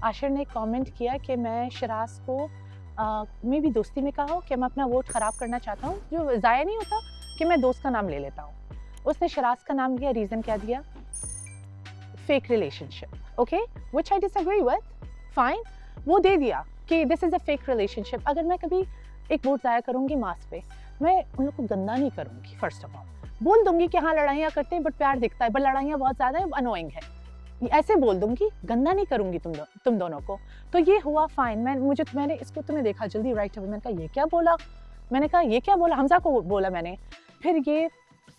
आशिर ने कमेंट किया कि मैं शराज को मैं भी दोस्ती में कहा कि मैं अपना वोट ख़राब करना चाहता हूँ, जो ज़ाया नहीं होता कि मैं दोस्त का नाम ले लेता हूँ। उसने शराज का नाम लिया, रीज़न क्या दिया? Fake relationship, okay, which I disagree with, fine, वो दे दिया कि this is a fake relationship. अगर मैं कभी एक वोट ज़ाया करूँगी मास पे, मैं उन लोग को गंदा नहीं करूँगी, फर्स्ट ऑफ ऑल बोल दूंगी कि हाँ लड़ाइयाँ करते हैं बट प्यार दिखता है, बट लड़ाइयाँ बहुत ज़्यादा है, अनोइंग है, ऐसे बोल दूंगी, गंदा नहीं करूंगी तुम दोनों को। तो ये हुआ फाइन। मैंने इसको तुम्हें देखा जल्दी राइट अवे, मैंने कहा ये क्या बोला, मैंने कहा ये क्या बोला, हमजा को बोला मैंने। फिर ये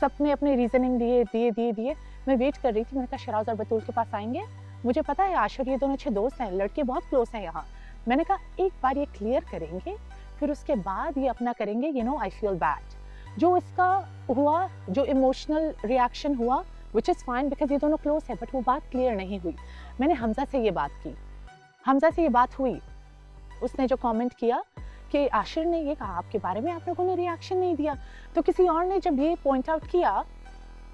सबने अपने रीजनिंग दिए। मैं वेट कर रही थी, मैंने कहा शराज और बतूल के पास आएंगे, मुझे पता है आशिर ये दोनों अच्छे दोस्त हैं, लड़के बहुत क्लोज हैं यहाँ। मैंने कहा एक बार ये क्लियर करेंगे, फिर उसके बाद ये अपना करेंगे, you know I feel bad. जो इसका हुआ, जो इमोशनल रिएक्शन हुआ, विच इज़ फाइन बिकॉज ये दोनों क्लोज है, बट वो बात क्लियर नहीं हुई। मैंने हमजा से ये बात की, हमजा से ये बात हुई, उसने जो कमेंट किया कि आशिर ने ये कहा आपके बारे में, आप लोगों ने रिएक्शन नहीं दिया। तो किसी और ने जब ये पॉइंट आउट किया,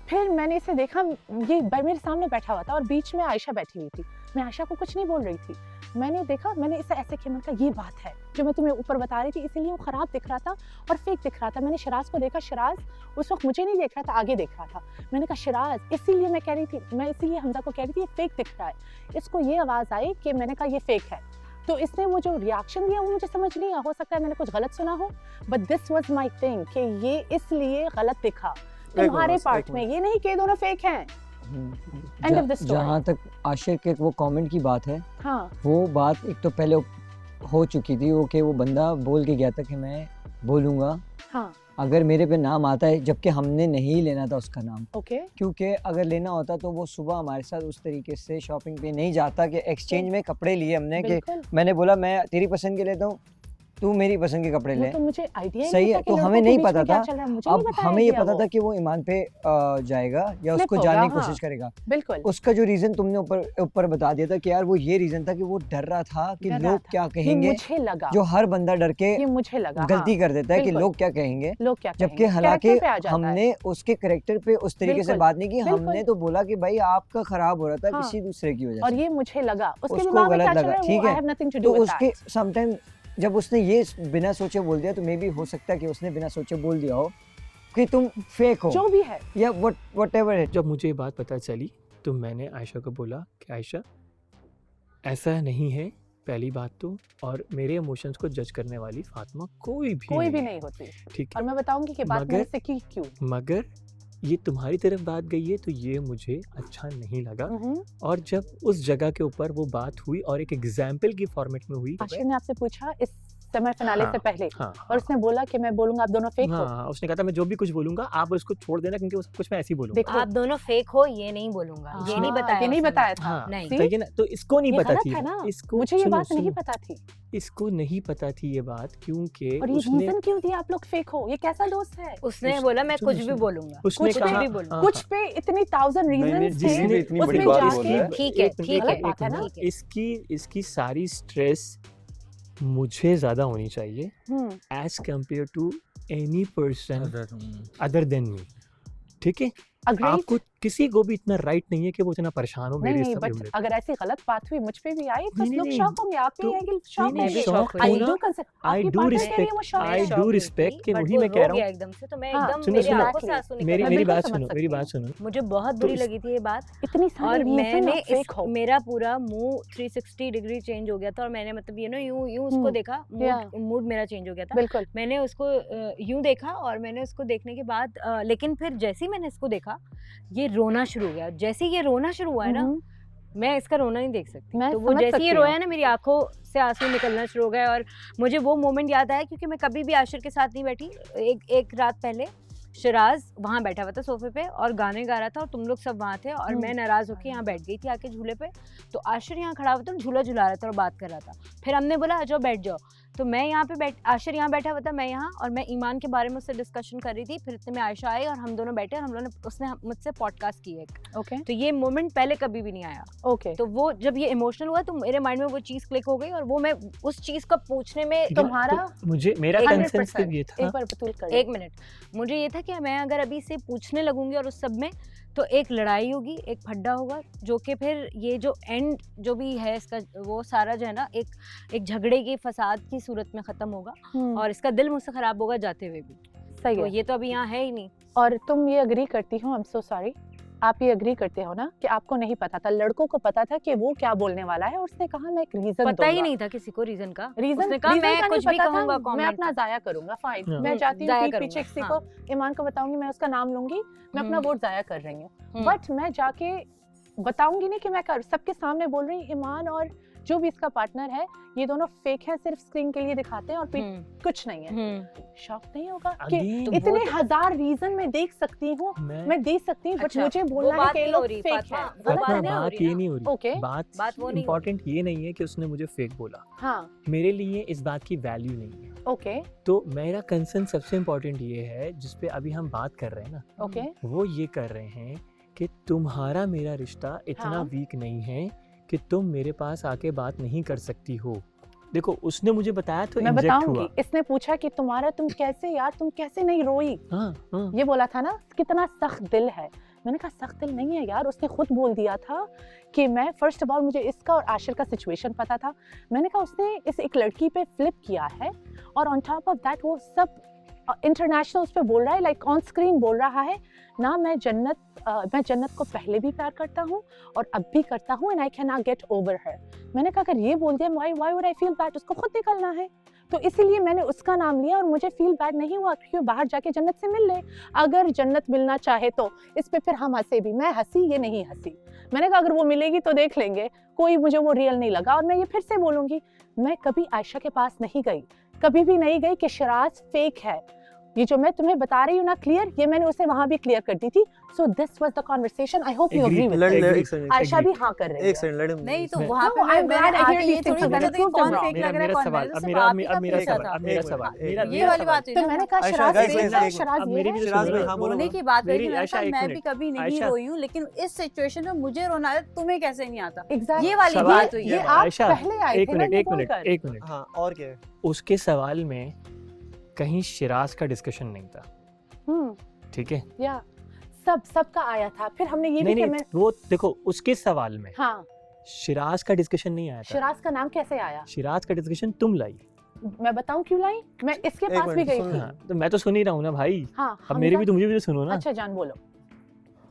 फिर मैंने इसे देखा, ये मेरे सामने बैठा हुआ था और बीच में आयशा बैठी हुई थी, मैं आयशा को कुछ नहीं बोल रही थी। मैंने देखा, मैंने इसे ऐसे किया, मैंने कहा ये बात है जो मैं तुम्हें ऊपर बता रही थी, इसीलिए वो ख़राब दिख रहा था और फेक दिख रहा था। मैंने शराज को देखा, शराज उस वक्त मुझे नहीं देख रहा था, आगे देख रहा था। मैंने कहा शराज, इसीलिए मैं कह रही थी, मैं इसीलिए हमजा को कह रही थी ये फेक दिख रहा है। इसको ये आवाज़ आई कि मैंने कहा ये फेक है, तो इसने वो जो रिएक्शन दिया वो मुझे समझ नहीं आया, हो सकता है मैंने कुछ गलत सुना हो, but this was my thing कि ये इसलिए गलत दिखा तुम्हारे पार्ट में, ये नहीं कि दोनों फेक हैं। End of the story. जहाँ तक आशिर के वो कमेंट की बात है, हाँ, वो बात एक तो पहले हो चुकी थी, वो कि वो बंदा बोल के गया था कि मैं बोलूँगा हाँ, अगर मेरे पे नाम आता है, जबकि हमने नहीं लेना था उसका नाम, ओके, क्योंकि अगर लेना होता तो वो सुबह हमारे साथ उस तरीके से शॉपिंग पे नहीं जाता कि एक्सचेंज में कपड़े लिए हमने, कि मैंने बोला मैं तेरी पसंद के लेता हूँ, तू मेरी पसंद के कपड़े ले। तो मुझे आइडिया सही है, तो हमें नहीं पता था, अब हमें ये पता वो था कि वो ईमान पे जाएगा या Flip उसको होगा, जानने की हाँ। कोशिश करेगा। बिल्कुल उसका जो रीजन तुमने ऊपर बता दिया था कि यार वो ये रीजन था कि वो डर रहा था कि डर रहा लोग था। क्या ये कहेंगे, मुझे लगा, जो हर बंदा डर के ये मुझे लगा गलती कर देता है कि बिल्कुल। लोग क्या कहेंगे, लोग क्या जबकि कहेंगे, हालांकि character पे आ जाता है। हमने उसके कैरेक्टर पे उस तरीके से बिल्कुल, बात नहीं की, बिल्कुल। हमने तो बोला कि भाई आपका खराब हो रहा था हाँ। किसी दूसरे की वजह और से, ये मुझे लगा, उसके उसको दिमाग में गलत क्या चल लगा, रहा है, ठीक वो I है। have nothing to तो do with उसके that। समटाइम जब उसने ये बिना सोचे बोल दिया, तो मे भी हो सकता है कि उसने बिना सोचे बोल दिया हो कि तुम फेक हो, जो भी है, या व्हाटएवर है। जब मुझे ये बात पता चली तो मैंने आयशा को बोला कि आयशा ऐसा नहीं है, पहली बात तो, और मेरे इमोशंस को जज करने वाली फातिमा कोई भी नहीं होती। ठीक और है, मैं बताऊंगी कि बात मगर- मैंने सीखी क्यों। मगर ये तुम्हारी तरफ बात गई है तो ये मुझे अच्छा नहीं लगा। और जब उस जगह के ऊपर वो बात हुई और एक एग्जाम्पल की फॉर्मेट में हुई, आशिर ने आपसे पूछा इस समय फिनाले हाँ, से पहले, हाँ, और उसने बोला कि मैं बोलूंगा आप दोनों फेक हो। हाँ, उसने कहा था मैं जो भी कुछ बोलूंगा आप उसको छोड़ देना, क्योंकि वो सब कुछ मैं ऐसे ही बोलूंगा। देखो, आप दोनों फेक हो ये नहीं बोलूंगा, ये नहीं बताया, ये नहीं उसने। बताया था। हाँ, नहीं। तो ये ना, तो इसको नहीं ये पता गलत थी, है ना, इसको मुझे ये सुनो, बात नहीं सुनो, पता थी। इसको नहीं पता थी ये बात, क्योंकि और ये उसने रीजन क्यों दिया आप लोग फेक हो, ये कैसा दोस्त है? उसने उस- बोला मैं सुनो, कुछ भी सुनो। बोलूंगा, उसने कुछ कहा भी बोलूं। हाँ, कुछ पे इतनी 1000 रीजंस जिसने थे, इतनी बड़ी उसमें बात जाके बोल रहा है। ठीक है, ठीक है, गलत बात है ना? ठीक है। इसकी सारी स्ट्रेस मुझे ज्यादा होनी चाहिए hmm, as compare to any person other than me, ठीक है। agreed? आपको किसी को भी इतना राइट नहीं है कि वो इतना परेशान हो नहीं मेरे नहीं, सब बट जुमले। अगर ऐसी गलत बात हुई मुझ पे भी आई तो नहीं, लोग नहीं, शॉक होंगे, आप भी तो- होंगे, शॉक नहीं, होंगे। शॉक आई होना, डू कंसिडर, I आपकी do पार्टनर कह रही है वो respect- शॉक I है। do शॉक हुई respect थी, कि but वही वो मैं कह रो रहा गया हूँ। एकदम से, तो मैं हाँ, एकदम सुनो, मेरी सुनो, आंखों से आंसू निकल मेरी आए। मेरी बिल्कुल बात समझ सुनो, सकती मेरी हूँ। बात सुनो। मुझे बहुत तो बुरी इस- लगी थी ये बात, इतनी सारी और reason मैंने आप fake हो। मेरा पूरा मुंह 360 डिग्री चेंज हो गया था, और मैंने मतलब यूं उसको हम्म, देखा, yeah. मूड मेरा चेंज हो गया था। बिल्कुल मैंने उसको यूं देखा, और मैंने उसको देखने के बाद लेकिन फिर जैसे ही मैंने इसको देखा, ये रोना शुरू हो गया। जैसे ही ये रोना शुरू हुआ है ना, मैं इसका रोना नहीं देख सकती, मैं तो वो समझ जैसे सकती ही हूँ। रोया ना, मेरी आंखों से आंसू निकलना शुरू हो गए। और मुझे वो मोमेंट याद आया, क्योंकि मैं कभी भी आशिर के साथ नहीं बैठी। एक रात पहले शिराज वहाँ बैठा हुआ था सोफे पे और गाने गा रहा था, और तुम लोग सब वहाँ थे, और मैं नाराज होकर यहाँ बैठ गई थी आके झूले पे। तो आशिर यहाँ खड़ा हुआ था, झूला झुला रहा था और बात कर रहा था। फिर हमने बोला आ जाओ बैठ जाओ, तो मैं यहाँ पे आशिर यहाँ बैठा हुआ था, मैं यहाँ, और मैं ईमान के बारे में उससे डिस्कशन कर रही थी। फिर इतने में आयशा आई और हम दोनों बैठे, और हम लोगों ने उसने मुझसे पॉडकास्ट की एक। ओके तो ये मोमेंट पहले कभी भी नहीं आया। ओके, तो वो जब ये इमोशनल हुआ, तो मेरे माइंड में वो चीज़ क्लिक हो गई, और वो मैं उस चीज़ को पूछने में ठीक है, तुम्हारा तो मुझे मेरा 100% कंसेंस ये था। एक बार बतूल कर एक मिनट, मुझे ये था कि मैं अगर अभी से पूछने लगूंगी और उस सब में, तो एक लड़ाई होगी, एक फड्डा होगा, जो कि फिर ये जो एंड जो भी है इसका वो सारा जो है ना एक झगड़े की फसाद की सूरत में खत्म होगा और इसका दिल मुझसे खराब होगा जाते हुए भी। सही तो है। ये तो अभी यहाँ है ही नहीं। और तुम ये अग्री करती हो, आई एम सो सॉरी, आप ये अग्री करते हो ना कि आपको नहीं पता था, लड़कों को पता था कि वो क्या बोलने वाला है और उसने कहा मैं एक रीजन पता ही नहीं था किसी को रीजन का। रीजन उसने कहा मैं कुछ भी कहूंगा मैं कमेंट। अपना जाया करूंगा, फाइन, हाँ। मैं जाती हूँ जाया पीठ पीछे करूंगा, किसी को ईमान को बताऊंगी, मैं उसका नाम लूंगी, मैं अपना वोट जाया कर रही हूँ, बट मैं जाके बताऊंगी नहीं कि मैं कर सबके सामने बोल रही हूँ ईमान और जो भी इसका पार्टनर है ये दोनों फेक हैं, सिर्फ स्क्रीन के लिए दिखाते हैं और पीठ कुछ नहीं है। शॉक नहीं होगा कि Again, इतने हजार रीजन मैं देख सकती हूँ, मैं देख सकती हूँ, बट अच्छा, मुझे वो बोलना है बात कि ये नहीं लोग हो रही, फेक फातिमा, है। वो गलत बात है फातिमा, ना? नहीं हो बात रही ये ना। नहीं हो रही। ओके, बात वो नहीं इम्पोर्टेंट ये नहीं है कि उसने मुझे फेक बोला, हाँ, मेरे लिए इस बात की वैल्यू नहीं है। ओके, तो मेरा कंसर्न सबसे इम्पोर्टेंट ये है जिसपे अभी हम बात कर रहे हैं ना, ओके, वो ये कर रहे हैं कि तुम्हारा मेरा रिश्ता इतना हाँ। वीक नहीं है कि तुम मेरे पास आके बात नहीं कर सकती हो। देखो उसने मुझे बताया तो मैं इंजेक्ट बताऊंगी। हुआ। इसने पूछा कि तुम कैसे यार, तुम कैसे नहीं रोई, हाँ, हाँ। ये बोला था ना, कितना सख्त दिल है। मैंने कहा सख्त दिल नहीं है यार, उसने खुद बोल दिया था कि मैं फर्स्ट ऑफ ऑल मुझे इसका और आशिर का सिचुएशन पता था। मैंने कहा उसने इस एक लड़की पे फ्लिप किया है और ऑन टॉप ऑफ दैट वो सब इंटरनेशनल उस पे बोल रहा है, लाइक ऑन स्क्रीन बोल रहा है ना, मैं जन्नत को पहले भी प्यार करता हूँ और अब भी करता हूँ, and I can not get over हर। मैंने कहा अगर ये बोल दिया why would I feel bad, उसको खुद निकलना है। तो इसीलिए मैंने उसका नाम लिया और मुझे फील बैड नहीं हुआ क्योंकि वो बाहर जाके जन्नत से मिल ले। अगर जन्नत मिलना चाहे तो इस पे फिर हम हंसे भी, मैं हंसी, ये नहीं हंसी। मैंने कहा अगर वो मिलेगी तो देख लेंगे, कोई मुझे वो रियल नहीं लगा। और मैं ये फिर से बोलूंगी, मैं कभी आयशा के पास नहीं गई, कभी भी नहीं गई कि शराज फेक है। ये जो मैं तुम्हें बता रही हूँ ना क्लियर, ये मैंने उसे वहां भी क्लियर कर दी थी। So this was the conversation, I hope you agree with me. Ayesha भी हाँ कर रही है। नहीं तो मैं- वहाँ पे No, I'm मैंने glad I hear आके these ये थोड़ी things. बता दी Prove कौन them फेक wrong. लग रहा है मेरा कौन सवाल, नहीं। अब सिर्फ मेरा आप ही का मेरा पूछा सवाल, था। अब मेरा सवाल, मेरा ये वाली बात हुई तो ना। मैंने कहा Ayesha, Sharaj guys, fake guys, है, एक शराज अब ये मेरी है। भी शिराज सुनो भाई, ना। हाँ, बोलो, रोने बोलो। की बात हुई मेरी थी, मैंने आयशा, कहा एक मैं मिनट। भी कभी नहीं आयशा। रोई हूँ, लेकिन इस सिचुएशन में मुझे रोना आता है, तुम्हें कैसे नहीं आता? Exactly. ये वाली सवाल- बात हुई ये है। आप आयशा, पहले आए एक थे ना मिनट, ये एक मिनट, बोलकर। एक मिनट। हाँ, और क्या है? उसके सवाल में कहीं शिराज का डिस्कशन नहीं था, ठीक है? या सबका आया था। फिर हमने ये नहीं भी नहीं, वो देखो उसके सवाल में हाँ, शिराज का डिस्कशन नहीं आया था। शराज का नाम कैसे आया? शिराज का डिस्कशन तुम लाई। मैं बताऊं क्यों लाई? मैं इसके एक पास भी मिनट, गई सुनो थी। हाँ, तो मैं तो सुन ही रहा हूँ ना भाई। हाँ, अब मेरे भी, मुझे भी तो सुनो ना। अच्छा जान बोलो।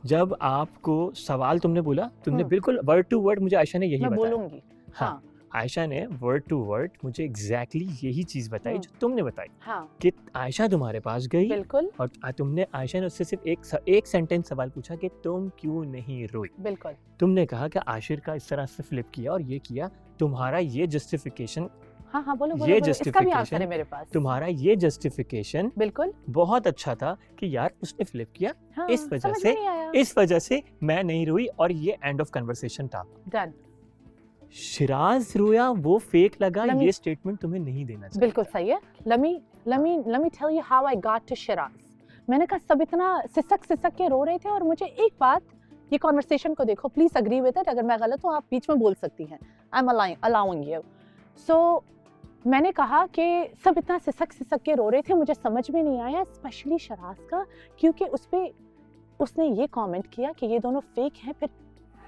जब आपको सवाल तुमने बोला, तुमने हम्म। बिल्कुल वर्ड टू वर्ड मुझे आयशा ने यही मैं बताया। बोलूंगी। हाँ, आयशा ने वर्ड टू वर्ड मुझे एग्जैक्टली यही चीज बताई जो तुमने बताई हाँ, कि आयशा तुम्हारे पास गई बिल्कुल और तुमने आयशा ने उससे सिर्फ एक सेंटेंस सवाल पूछा कि तुम क्यों नहीं रोई। बिल्कुल। तुमने कहा कि आशिर का इस तरह से फ्लिप किया और ये किया, तुम्हारा ये जस्टिफिकेशन, हाँ हाँ बोलो ये बोलो, बोलो। इसका भी आंसर justification- है मेरे पास। तुम्हारा ये जस्टिफिकेशन बिल्कुल। बहुत अच्छा था कि यार उसने फ्लिप किया, हाँ, इस वजह समझ से में नहीं आया। इस वजह से मैं नहीं रोई और ये एंड ऑफ कन्वर्सेशन था। डन। शिराज रोया वो फेक लगा, Let me- ये स्टेटमेंट तुम्हें नहीं देना चाहिए। बिल्कुल सही है। let me tell you how I got to Siraj. मैंने कहा सब इतना सिसक के रो रहे थे और मुझे एक बात, ये कॉन्वर्सेशन को देखो, प्लीज अग्री विद इट, अगर मैं गलत हूँ आप बीच में बोल सकती हैं, आई एम अलाउइंग यू। सो मैंने कहा कि सब इतना सिसक के रो रहे थे, मुझे समझ में नहीं आया, स्पेशली शराज का, क्योंकि उसने ये कमेंट किया कि ये दोनों फेक हैं। फिर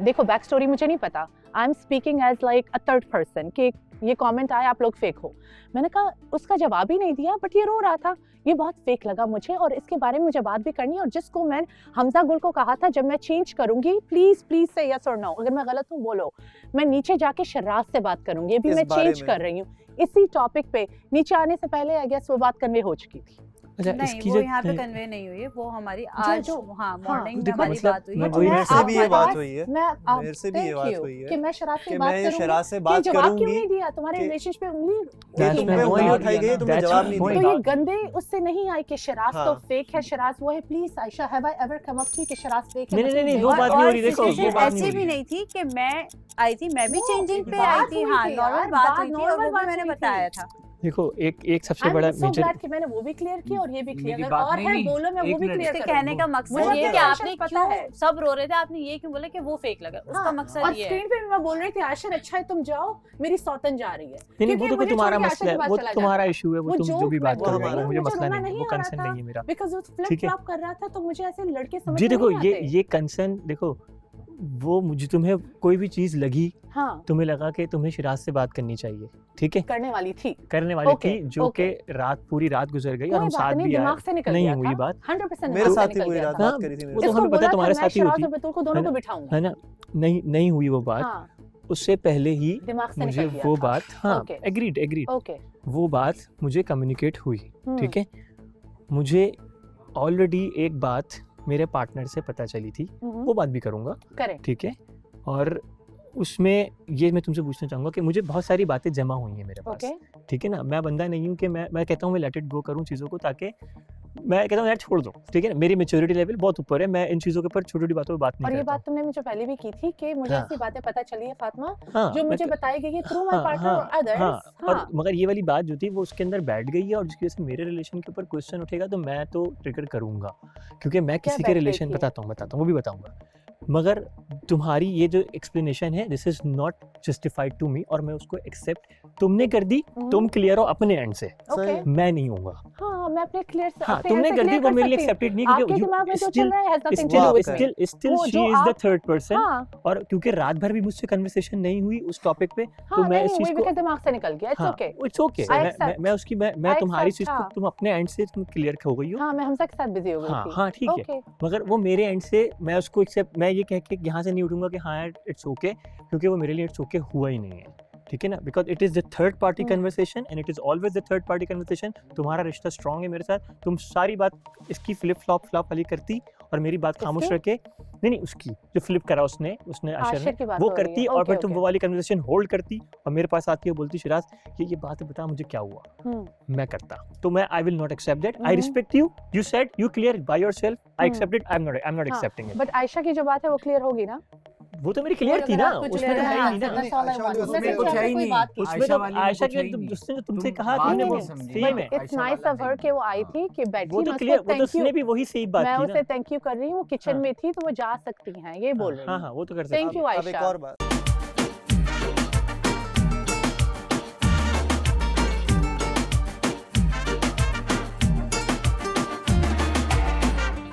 देखो बैक स्टोरी मुझे नहीं पता, I am speaking as like a third person कि ये कमेंट आया आप लोग फेक हो। मैंने कहा उसका जवाब ही नहीं दिया, बट ये रो रहा था, ये बहुत फेक लगा मुझे और इसके बारे में मुझे बात भी करनी है। और जिसको मैं हमजा गुल को कहा था जब मैं चेंज करूंगी प्लीज से यस और नो, अगर मैं गलत हूँ बोलो, मैं नीचे जाके शराज से बात करूंगी, अभी इस मैं बारे चेंज में? कर रही हूँ इसी टॉपिक पे। नीचे आने से पहले आई गेस वो बात कन्वे हो चुकी थी। अच्छा, नहीं, इसकी वो जो यहाँ पे कन्वे नहीं हुई है, वो हमारी जो- आज जो- हाँ मॉर्निंग में देखो, हमारी मतलब बात हुई मैं है। वही- मेरे से भी ये बात पास- हुई है, मैं मेरे से भी ये बात हुई है कि मैं शराज से कि बात मैं करूंगी, शराज से कि बात जवाब क्यों करूंगी नहीं दिया तुम्हारे कि- रिलेशनशिप पे उंगली That's तुम my पे point. उंगली उठाई गई, तुमने That's जवाब my नहीं point. तो दिया। ये गंदे उससे नहीं आए कि शराज तो हाँ। फेक है, शराज वो है। Please Ayesha, have I ever come up to कि शराज फेक है? नहीं, नहीं, नहीं, वो और- बात नहीं हो और रही, देखो, situation वो बात नहीं ऐसी हो भी रही। नहीं थी कि मैं आई थी, मैं भी वो चेंजिंग पे बात आई थी, हुई हाँ थी नॉर्मल यार, बात बात हुई थी और normal वो बात भी मैंने हुई थी। बताया था। देखो एक सबसे बड़ा I'm so मेजर glad कि मैंने वो भी क्लियर किया और ये भी क्लियर मेरी किया बात और नहीं, है नहीं, बोलो मैं वो एक भी मिनट। क्लियर इसके करूंगी। कहने का मकसद मुझे ये है कि तो आपने पता है। क्यों सब रो रहे थे, आपने ये क्यों बोला कि वो फेक लगा, उसका हाँ, मकसद और ये है। स्क्रीन पे भी मैं बोल रही थी आशर अच्छा है तुम जाओ, मेरी सौतन जा रही है। नहीं नहीं, वो क्योंकि तो कोई मुझे तुम्हारा छोड़ के मसला आशा है, के पास वो चला तुम्हारा जाता। इशू है, वो वो तुम जो भी जोक बात मैं कर बोल रहे रही हो हूँ, मुझे मुझे मसला रोना नहीं है, नहीं वो आ रहा कंसर्न था नहीं है मेरा। बिकॉज़ वो फ्लिप ठीक है। फ्लॉप कर रहा था तो मुझे ऐसे लड़के समझ जी में देखो नहीं आते। ये कंसर्न देखो, वो मुझे तुम्हें कोई भी चीज लगी, हाँ तुम्हें लगा कि तुम्हें शिराज से बात करनी चाहिए, ठीक है, करने वाली थी, करने वाली ओके, थी, जो ओके। कि रात पूरी रात गुजर गई और कोई हम बात साथ नहीं, भी आए, दिमाग से निकल नहीं गया हुई था बात, 100% मेरे दिमाग साथ से ही निकल वही गया रात था। बात करी थी मेरे वो तो साथ। हमें इसको पता है बोला था तुम्हारे मैं साथ ही शिराज होती और बतूल को दोनों है को ना, बिठाऊंगा। है ना, नहीं हुई वो बात, हाँ उससे पहले ही दिमाग से मुझे निकल गया वो था। बात, हाँ ओके एग्रीड ओके वो बात मुझे कम्युनिकेट हुई, ठीक है, मुझे ऑलरेडी एक बात मेरे पार्टनर से पता चली थी, वो बात भी करूँगा, करेक्ट ठीक है, और उसमें ये मैं तुमसे पूछना चाहूँगा कि मुझे बहुत सारी बातें जमा हुई हैं मेरे पास, ओके ठीक है ना, मैं बंदा नहीं हूँ कि मैं कहता हूँ मैं लेट इट गो करूँ चीज़ों को, ताकि मैं कहता हूँ यार छोड़ दो, ठीक है ना, मेरी मेच्योरिटी लेवल बहुत ऊपर है, मैं इन चीज़ों के ऊपर छोटी छोटी बातों पर बात नहीं और ये करता बात तुमने मुझे पहले भी की थी कि मुझे हाँ। ऐसी बातें पता चली है फातिमा हाँ, जो मैं मुझे क- बताई गई है थ्रू माय हाँ, पार्टनर और हाँ, अदर्स। हाँ, और मगर ये वाली बात जो थी वो उसके अंदर बैठ गई है, और जिसकी वजह से मेरे रिलेशन के ऊपर क्वेश्चन उठेगा तो मैं तो ट्रिगर करूंगा, क्योंकि मैं क्या किसी के बैठ गई रिलेशन थी? बताता हूँ वो भी बताऊंगा, मगर तुम्हारी ये जो एक्सप्लेनेशन है this is not justified to me, और मैं उसको एक्सेप्ट तुमने कर दी, तुम क्लियर हो अपने एंड से, ओके मैं नहीं होऊंगा, हाँ मैं अपने क्लियर हाँ तुमने कर दी, वो मेरे लिए एक्सेप्टेड नहीं, आपके दिमाग में जो चल रहा है has nothing to do with me. Still वो शी जो इज द आप- थर्ड पर्सन, हाँ और क्योंकि रात भर भी मुझसे कन्वर्सेशन नहीं हुई उस टॉपिक पे, तो हाँ मैं नहीं इस चीज हुई को, बिकॉज़ दिमाग से निकल गया। इट्स हाँ okay. It's okay, I accept. मैं उसकी मैं I तुम्हारी accept, चीज को हाँ। तुम अपने एंड से तुम क्लियर हो गई हो, हाँ मैं हमसा के साथ बिजी हो गई हाँ थी। हाँ ठीक है, ओके मगर वो मेरे एंड से मैं उसको एक्सेप्ट, मैं ये कह के यहाँ से नहीं उठूंगा कि हाँ यार इट्स ओके, क्योंकि वो मेरे लिए इट्स ओके हुआ ही नहीं है, ठीक है ना, because it is the third party conversation and it is always the third party conversation. तुम्हारा रिश्ता स्ट्रांग है मेरे साथ, तुम सारी बात इसकी फ्लिप फ्लॉप वाली करती और मेरी बात खामोश किसकी? रखे, नहीं उसकी जो फ्लिप करा उसने आशर आशिर ने, की बात वो हो रही करती है। और ओके फिर तुम ओके। वो वाली कन्वर्सेशन होल्ड करती और मेरे पास आती है बोलती शिराज ये बात बता मुझे क्या हुआ, मैं करता, तो मैं I will not accept that, I respect you, you said you clear by yourself, I accept it, I am not हाँ, एक्सेप्टिंग इट, बट आयशा की जो बात है वो क्लियर होगी ना? वो तो मेरी क्लियर थी ना, उसमें तो है ही नहीं ना, That's all I want. उसमें उसमें कुछ है ही कोई नहीं। बात की। उसमें तो आयशा वाली में आयशा कुछ है के ही नहीं। जो तुमसे तुम कहा बात तुमने नहीं वो समझी। सही में, इट्स नाइस ऑफ हर कि वो आई थी कि बैठी, वो तो मैं क्लियर, उसको वो तो थैंक यू, उसने भी वही सही बात मैं की उसे ना, थैंक यू कर रही हूँ, वो किचन हाँ। में थी तो वो जा सकती हैं, ये बोल रही हाँ हूँ। हाँ वो तो कर सकते थैंक यू अब एक आयशा। और बात